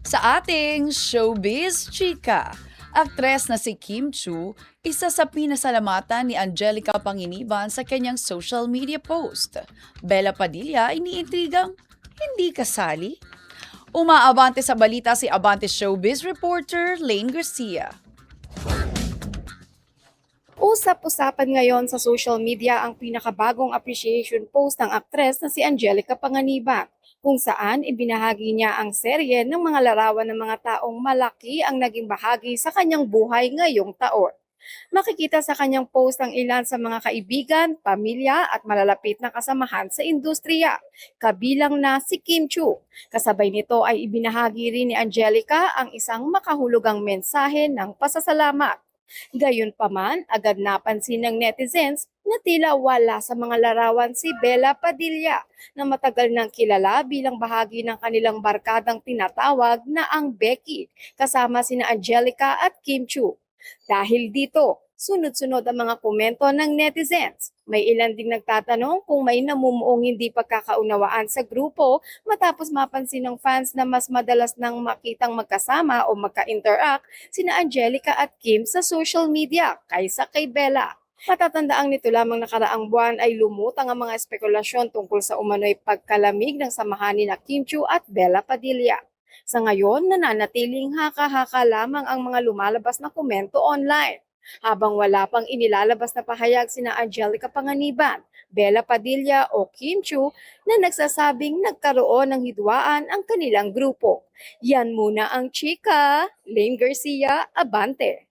Sa ating showbiz chika, aktres na si Kim Chu, isa sa pinasalamatan ni Angelica Panginiban sa kanyang social media post. Bella Padilla iniintrigang hindi kasali. Umaabante sa balita si Abante Showbiz reporter Lane Garcia. Usap-usapan ngayon sa social media ang pinakabagong appreciation post ng aktres na si Angelica Panganiban, kung saan ibinahagi niya ang serye ng mga larawan ng mga taong malaki ang naging bahagi sa kanyang buhay ngayong taon. Makikita sa kanyang post ang ilan sa mga kaibigan, pamilya at malalapit na kasamahan sa industriya, kabilang na si Kim Chu. Kasabay nito ay ibinahagi rin ni Angelica ang isang makahulugang mensahe ng pasasalamat. Gayunpaman, agad napansin ng netizens na tila wala sa mga larawan si Bella Padilla na matagal nang kilala bilang bahagi ng kanilang barkadang tinatawag na ang Becky, kasama sina Angelica at Kim Chu. Dahil dito, sunod-sunod ang mga komento ng netizens. May ilan ding nagtatanong kung may namumuong hindi pagkakaunawaan sa grupo matapos mapansin ng fans na mas madalas nang makitang magkasama o magka-interact sina Angelica at Kim sa social media kaysa kay Bella. Matatandaang nito lamang nakaraang buwan ay lumutang ang mga espekulasyon tungkol sa umano'y pagkalamig ng samahan ni Kim Chu at Bella Padilla. Sa ngayon, nananatiling haka-haka lamang ang mga lumalabas na komento online. Habang wala pang inilalabas na pahayag sina Angelica Panganiban, Bella Padilla o Kim Chu na nagsasabing nagkaroon ng hidwaan ang kanilang grupo. Yan muna ang chika. Lane Garcia, Abante.